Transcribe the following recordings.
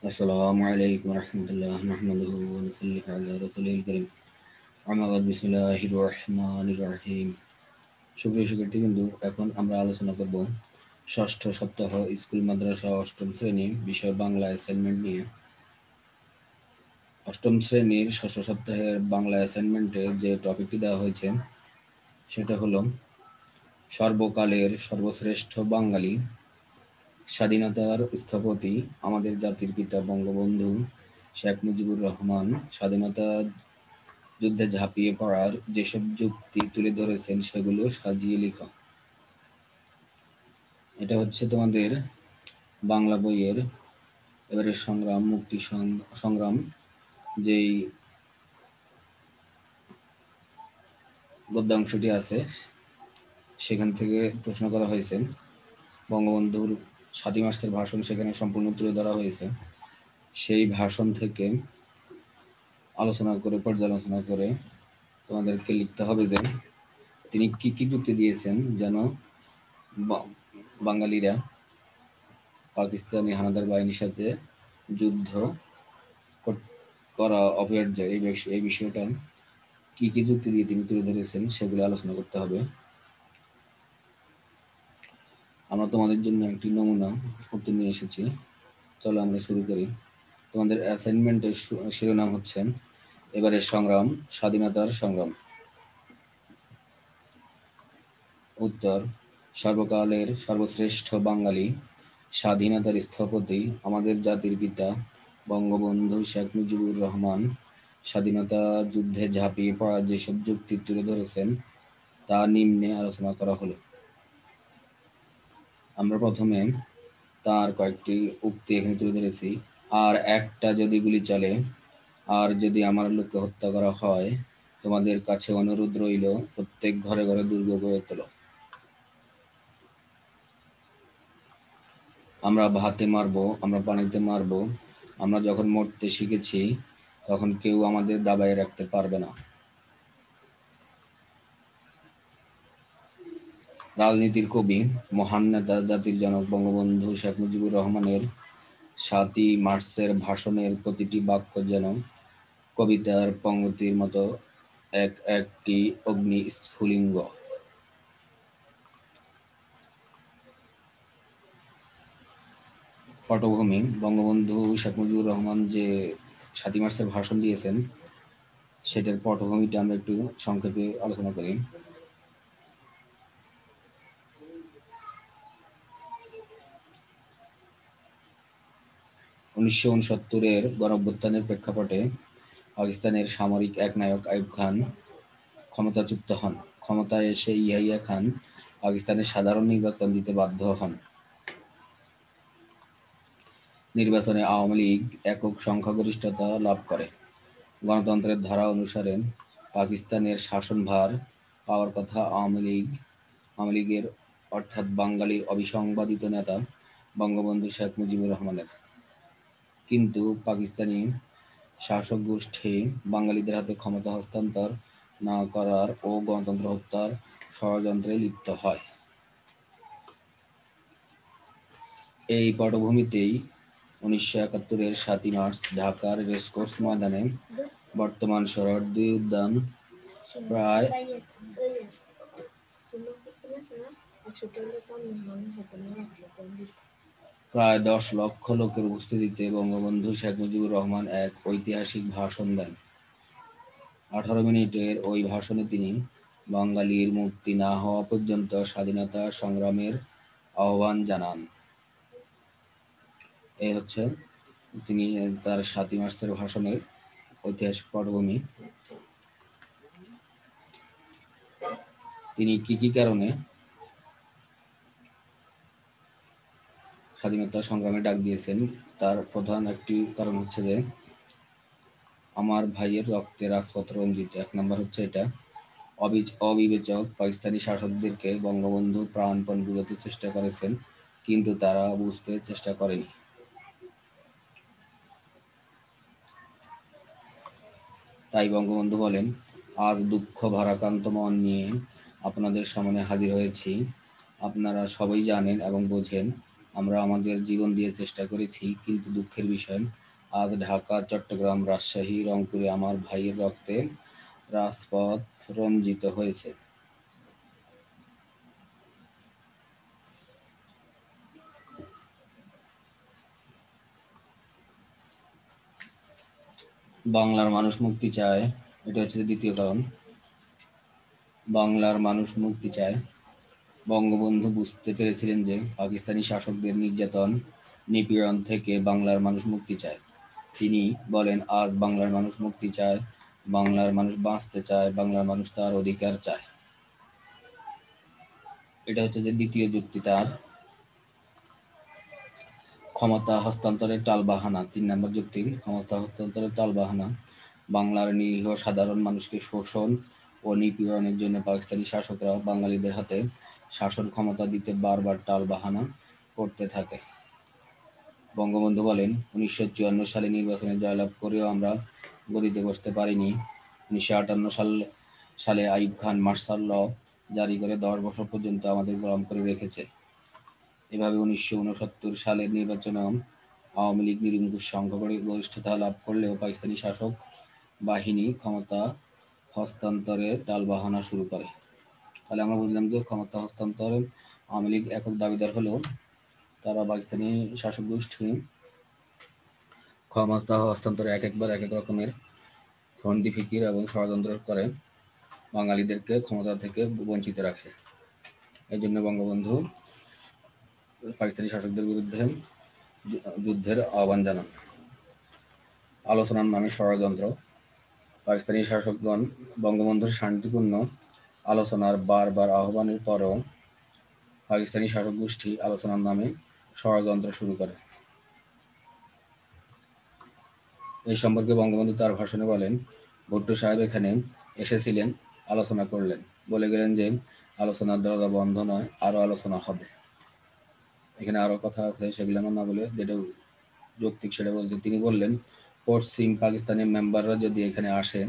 আসসালামু আলাইকুম রহমতুল্লাহ নাহমাদুহু ওয়া নুসাল্লি আলা রাসূলিল কারীম আম্মা বাদ বিসমিল্লাহির রহমানির রহিম। সুপ্রিয় শিক্ষার্থীবৃন্দু, এখন আমরা আলোচনা করব ষষ্ঠ সপ্তাহ স্কুল মাদ্রাসা অষ্টম শ্রেণী বিষয় বাংলা অ্যাসাইনমেন্ট নিয়ে। অষ্টম শ্রেণীর ষষ্ঠ সপ্তাহের বাংলা অ্যাসাইনমেন্টে যে টপিকটি দেওয়া হয়েছে সেটা হলো সর্বকালের সর্বশ্রেষ্ঠ বাঙালি, স্বাধীনতার স্থপতি, আমাদের জাতির পিতা বঙ্গবন্ধু শেখ মুজিবুর রহমান স্বাধীনতা যুদ্ধে ঝাঁপিয়ে পড়ার যেসব যুক্তি তুলে ধরেছেন সেগুলো সাজিয়ে লেখা। এটা হচ্ছে তোমাদের বাংলা বইয়ের এবারে সংগ্রাম মুক্তি সংগ্রাম যেই গদ্যাংশটি আছে সেখান থেকে প্রশ্ন করা হয়েছে। বঙ্গবন্ধুর ৭ই মার্চের ভাষণ সেখানে সম্পূর্ণ তুলে ধরা হয়েছে। সেই ভাষণ থেকে আলোচনা করে পর্যালোচনা করে তোমাদেরকে লিখতে হবে যে তিনি কি কি যুক্তি দিয়েছেন যেন বাঙালিরা পাকিস্তানি হানাদার বাহিনীর সাথে যুদ্ধ করা অপরিহার্য। এই বিষয়টা কি কি যুক্তি দিয়ে তিনি তুলে ধরেছেন সেগুলো আলোচনা করতে হবে। আমরা তোমাদের জন্য একটি নমুনা উত্তর নিয়ে এসেছি, চলো আমরা শুরু করি। তোমাদের অ্যাসাইনমেন্টের শিরোনাম হচ্ছে এবারের সংগ্রাম, স্বাধীনতার সংগ্রাম। উত্তর: সর্বকালের সর্বশ্রেষ্ঠ বাঙালি, স্বাধীনতার স্থপতি, আমাদের জাতির পিতা বঙ্গবন্ধু শেখ মুজিবুর রহমান স্বাধীনতা যুদ্ধে ঝাঁপিয়ে পড়া যেসব যুক্তি তুলে ধরেছেন তা নিম্নে আলোচনা করা হলো। আমরা প্রথমে তার কয়েকটি উক্তি এখানে তুলে ধরেছি। আর একটা যদি গুলি চলে, আর যদি আমার লোককে হত্যা করা হয়, তোমাদের কাছে অনুরোধ রইল প্রত্যেক ঘরে ঘরে দুর্গ গড়ে তোলো। আমরা ভাতে মারবো, আমরা পানিতে মারবো, আমরা যখন মরতে শিখেছি তখন কেউ আমাদের দাবায় রাখতে পারবে না। রাজনীতির কবি, মহান নেতা, জাতির জনক বঙ্গবন্ধু শেখ মুজিবুর রহমানের ৭ই মার্চের ভাষণের প্রতিটি বাক্য যেন কবিতার পংক্তির মতো একটি অগ্নি স্ফুলিঙ্গ। পটভূমি: বঙ্গবন্ধু শেখ মুজিবুর রহমান যে ৭ই মার্চের ভাষণ দিয়েছেন সেটার পটভূমিটা আমরা একটু সংক্ষেপে আলোচনা করি। ১৯৬৯-এর গণঅভ্যুত্থানের প্রেক্ষাপটে পাকিস্তানের সামরিক একনায়ক আইয়ুব খান ক্ষমতাচ্যুত হন। ক্ষমতায় এসে ইয়াহিয়া খান পাকিস্তানের সাধারণ নির্বাচন দিতে বাধ্য হন। নির্বাচনে আওয়ামী লীগ একক সংখ্যাগরিষ্ঠতা লাভ করে। গণতন্ত্রের ধারা অনুসারে পাকিস্তানের শাসনভার পাওয়ার কথা আওয়ামী লীগের অর্থাৎ বাঙালির অবিসংবাদিত নেতা বঙ্গবন্ধু শেখ মুজিবুর রহমানের। কিন্তু পাকিস্তানি শাসক গোষ্ঠী বাঙালিদের হাতে ক্ষমতা হস্তান্তর না করার ও গণতন্ত্র হত্যার ষড়যন্ত্রে লিপ্ত হয়। এই পটভূমিতেই ১৯৭১-এর ৭ই মার্চ ঢাকার রেসকোর্স ময়দানে বর্তমান সোহরাওয়ার্দী উদ্যান প্রায় ১০ লক্ষ লোকের উপস্থিতিতে বঙ্গবন্ধু শেখ মুজিবুর রহমান এক ঐতিহাসিক ভাষণ দেন। ১৮ মিনিটের ওই ভাষণে তিনি বাঙালির মুক্তি না হওয়া পর্যন্ত স্বাধীনতা সংগ্রামের আহ্বান জানান। এই হচ্ছে তিনি তার ৭ই মার্চের ভাষণের ঐতিহাসিক পটভূমি। তিনি কি কি কারণে স্বাধীনতা সংগ্রামে ডাক দিয়েছেন তার প্রধান একটি কারণ হচ্ছে যে আমার ভাইয়ের রক্তে রাজপথ রঞ্জিত। ১ নম্বর হচ্ছে এটা। অবিবেচক পাকিস্তানি শাসকদেরকে বঙ্গবন্ধু প্রাণপণ বোঝাতে চেষ্টা করেছেন, কিন্তু তারা বুঝতে চেষ্টা করেনি। তাই বঙ্গবন্ধু বলেন, আজ দুঃখ ভারাক্রান্ত মন নিয়ে আপনাদের সামনে হাজির হয়েছি। আপনারা সবাই জানেন এবং বোঝেন আমরা আমাদের জীবন দিয়ে চেষ্টা করেছি, কিন্তু দুঃখের বিষয় আজ ঢাকা, চট্টগ্রাম, রাজশাহী, রংপুরে আমার ভাইয়ের রক্তে রাজপথ রঞ্জিত হয়েছে। বাংলার মানুষ মুক্তি চায়, এটা হচ্ছে দ্বিতীয় কারণ। বাংলার মানুষ মুক্তি চায়। বঙ্গবন্ধু বুঝতে পেরেছিলেন যে পাকিস্তানি শাসকদের নির্যাতন নিপীড়ন থেকে বাংলার মানুষ মুক্তি চায়। তিনি বলেন, আজ বাংলার মানুষ মুক্তি চায়, বাংলার মানুষ বাঁচতে চায়, বাংলার মানুষ তার অধিকার চায়। এটা হচ্ছে যে দ্বিতীয় যুক্তি তার। ক্ষমতা হস্তান্তরের টালবাহানা, 3 নম্বর যুক্তি, ক্ষমতা হস্তান্তরের টালবাহানা। বাংলার নিরীহ সাধারণ মানুষকে শোষণ ও নিপীড়নের জন্য পাকিস্তানি শাসকরা বাঙালিদের হাতে শাসন ক্ষমতা দিতে বারবার টালবাহানা করতে থাকে। বঙ্গবন্ধু বলেন, 1954 সালে নির্বাচনে জয়লাভ করেও আমরা গদিতে বসতে পারিনি। 1958 সালে আইয়ুব খান মার্শাল ল জারি করে 10 বছর পর্যন্ত আমাদের গোলাম করে রেখেছে। এভাবে 1969 সালের নির্বাচনে আওয়ামী লীগ নিরঙ্কুশ সংখ্যাগরিষ্ঠতা লাভ করলেও পাকিস্তানি শাসক বাহিনী ক্ষমতা হস্তান্তরের টালবাহানা শুরু করে। তাহলে আমরা বুঝলাম যে ক্ষমতা হস্তান্তরে আওয়ামী লীগ একক দাবিদার হলেও তারা পাকিস্তানি শাসক গোষ্ঠী ক্ষমতা হস্তান্তরে এক একবার এক এক রকমের ফন্দি ফিকির এবং ষড়যন্ত্র করে বাঙালিদেরকে ক্ষমতা থেকে বঞ্চিত রাখে। এই জন্য বঙ্গবন্ধু পাকিস্তানি শাসকদের বিরুদ্ধে যুদ্ধের আহ্বান জানান। আলোচনার নামে ষড়যন্ত্র। পাকিস্তানি শাসকগণ বঙ্গবন্ধুর শান্তিপূর্ণ আলোচনার বারবার আহ্বানের পরও পাকিস্তানি শাসক গোষ্ঠী আলোচনার নামে ষড়যন্ত্র শুরু করে। এই সম্পর্কে বঙ্গবন্ধু তার ভাষণে বলেন, ভুট্টো সাহেব এখানে এসেছিলেন, আলোচনা করলেন, বলে গেলেন যে আলোচনার দরজা বন্ধ নয়, আরও আলোচনা হবে। এখানে আরও কথা আছে, সেগুলো না বলে যেটা যৌক্তিক সেটা বলতে তিনি বললেন, পশ্চিম পাকিস্তানের মেম্বাররা যদি এখানে আসে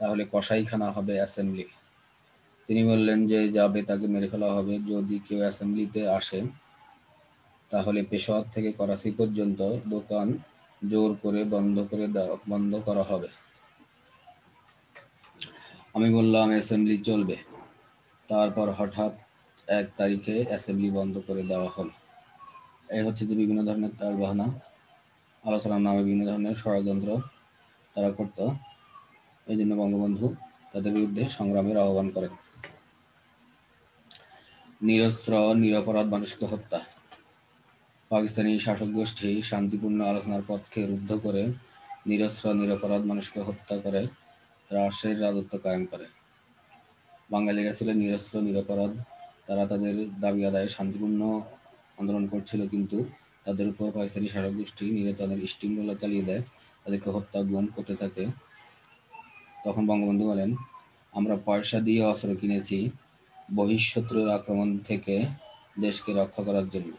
তাহলে কসাইখানা হবে অ্যাসেম্বলি। তিনি বললেন যে যাবে তাকে মেরে ফেলা হবে। যদি কেউ অ্যাসেম্বলিতে আসে তাহলে পেশোয়ার থেকে করাচি পর্যন্ত দোকান জোর করে বন্ধ করা হবে। আমি বললাম অ্যাসেম্বলি চলবে। তারপর হঠাৎ 1 তারিখে অ্যাসেম্বলি বন্ধ করে দেওয়া হলো। এই হচ্ছে যে বিভিন্ন ধরনের টালবাহানা, আলোচনার নামে বিভিন্ন ধরনের ষড়যন্ত্র তারা করত। এই জন্য বঙ্গবন্ধু তাদের বিরুদ্ধে সংগ্রামের আহ্বান করেন। নিরস্ত্র নিরপরাধ মানুষকে হত্যা। পাকিস্তানি শাসক গোষ্ঠী শান্তিপূর্ণ আলোচনার পথকে রুদ্ধ করে নিরস্ত্র নিরপরাধ মানুষকে হত্যা করে ত্রাসের রাজত্ব কায়েম করে। বাঙালিরা ছিল নিরস্ত্র নিরপরাধ। তারা তাদের দাবি আদায়ে শান্তিপূর্ণ আন্দোলন করছিল, কিন্তু তাদের উপর পাকিস্তানি শাসক গোষ্ঠী নির্যাতনের স্টিমরোলার চালিয়ে দেয়, তাদেরকে হত্যা গুম করতে থাকে। তখন বঙ্গবন্ধু বলেন, আমরা পয়সা দিয়ে অস্ত্র কিনেছি বহিঃশত্রুর আক্রমণ থেকে দেশকে রক্ষা করার জন্য।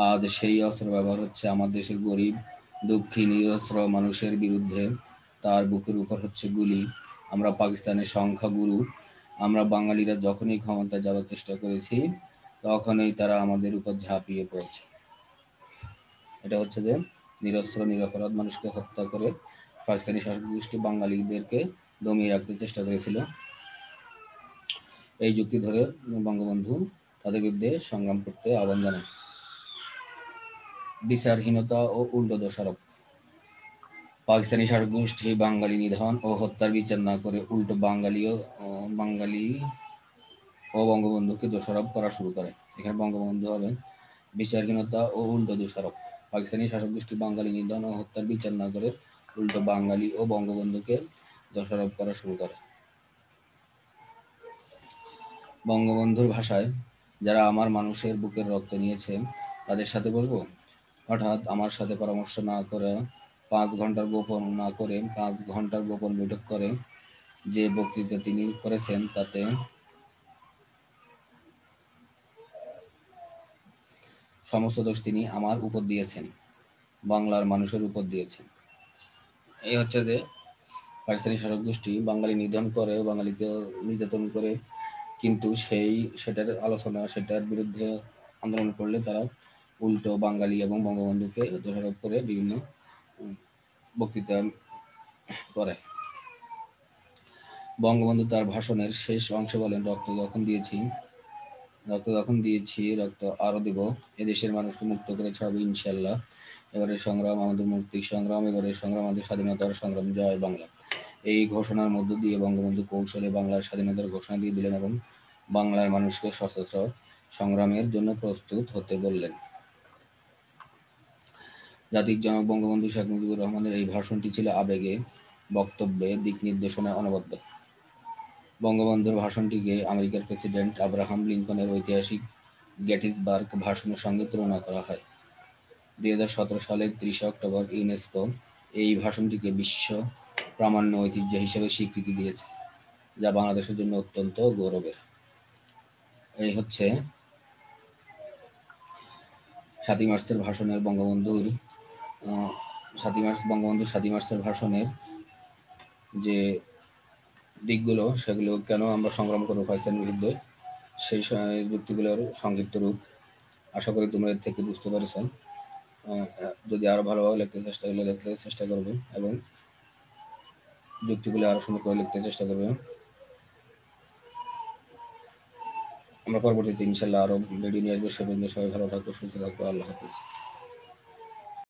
আজ সেই অস্ত্র ব্যবহার হচ্ছে আমার দেশের গরিব দুঃখী নিরস্ত্র মানুষের বিরুদ্ধে। তার বুকের উপর হচ্ছে গুলি। আমরা পাকিস্তানের সংখ্যাগুরু। আমরা বাঙালিরা যখনই ক্ষমতা যাওয়ার চেষ্টা করেছি তখনই তারা আমাদের উপর ঝাঁপিয়ে পড়েছে। এটা হচ্ছে যে নিরস্ত্র নিরপরাধ মানুষকে হত্যা করে পাকিস্তানি শাসক গোষ্ঠী বাঙালিদেরকে দমিয়ে রাখতে চেষ্টা করেছিল। এই যুক্তি ধরে বঙ্গবন্ধু তাদের বিরুদ্ধে সংগ্রাম করতে আহ্বান জানান। বিচারহীনতা ও উল্টো দোষারোপ। পাকিস্তানি শাসক গোষ্ঠী বাঙালি নিধন ও হত্যার বিচার না করে উল্টো বাঙালি ও বঙ্গবন্ধুকে দোষারোপ করা শুরু করে। এখানে বঙ্গবন্ধু হবে বিচারহীনতা ও উল্টো দোষারোপ। পাকিস্তানি শাসক গোষ্ঠী বাঙালি নিধন ও হত্যার বিচার না করে উল্টো বাঙালি ও বঙ্গবন্ধুকে দোষারোপ করা শুরু করে। বঙ্গবন্ধুর ভাষায়, যারা আমার মানুষের বুকের রক্ত নিয়েছে তাদের সাথে বসবো। হঠাৎ আমার সাথে পরামর্শ না করে 5 ঘন্টার গোপন বৈঠক করে যে বক্তৃতা তিনি করেছেন তাতে সমস্ত দোষ তিনি আমার উপর দিয়েছেন, বাংলার মানুষের উপর দিয়েছেন। এই হচ্ছে যে পাকিস্তানি শাসক গোষ্ঠী বাঙালি নিধন করে, বাঙালিকে নির্যাতন করে, কিন্তু সেটার আলোচনা, সেটার বিরুদ্ধে আন্দোলন করলে তারা উল্টো বাঙালি এবং বঙ্গবন্ধুকে দোষারোপ করে বিভিন্ন বক্তৃতা করে। বঙ্গবন্ধু তার ভাষণের শেষ অংশে বলেন, রক্ত যখন দিয়েছি, রক্ত আরো দেব। এদেশের মানুষকে মুক্ত করে ছাড়বো ইনশাল্লাহ। এবারের সংগ্রাম আমাদের মুক্তির সংগ্রাম, এবারের সংগ্রাম আমাদের স্বাধীনতার সংগ্রাম। জয় বাংলা। এই ঘোষণার মধ্য দিয়ে বঙ্গবন্ধু কৌশলে বাংলার স্বাধীনতার ঘোষণা দিয়ে দিলেন এবং বাংলার মানুষকে সশস্ত্র সংগ্রামের জন্য প্রস্তুত হতে বললেন। জাতির জনক বঙ্গবন্ধু শেখ মুজিবুর রহমানের এই ভাষণটি ছিল আবেগে, বক্তব্যে, দিক নির্দেশনায় অনবদ্য। বঙ্গবন্ধুর ভাষণটিকে আমেরিকার প্রেসিডেন্ট আব্রাহাম লিঙ্কনের ঐতিহাসিক গেটিসবার্গ ভাষণের সঙ্গে তুলনা করা হয়। 2017 সালের 30 অক্টোবর ইউনেস্কো এই ভাষণটিকে বিশ্ব প্রামাণ্য ঐতিহ্য হিসেবে স্বীকৃতি দিয়েছে, যা বাংলাদেশের জন্য অত্যন্ত গৌরবের। এই হচ্ছে 7ই মার্চের ভাষণের বঙ্গবন্ধুর 7ই মার্চের ভাষণের যে দিকগুলো, সেগুলো কেন আমরা সংগ্রাম করবো পাকিস্তানের বিরুদ্ধে, সেই যুক্তিগুলোর সংক্ষিপ্ত রূপ। আশা করি তোমরা এর থেকে বুঝতে পেরেছ। যদি আরো ভালোভাবে লিখতে চেষ্টা করবে এবং যুক্তিগুলো আরো সুন্দর করে লিখতে চেষ্টা করবে। আমরা পরবর্তীতে ইনশাল্লাহ আরো ভিডিও নিয়ে আসবো। সে পর্যন্ত সবাই ভালো থাকো, সুস্থ থাকো। আল্লাহ হাফিজ।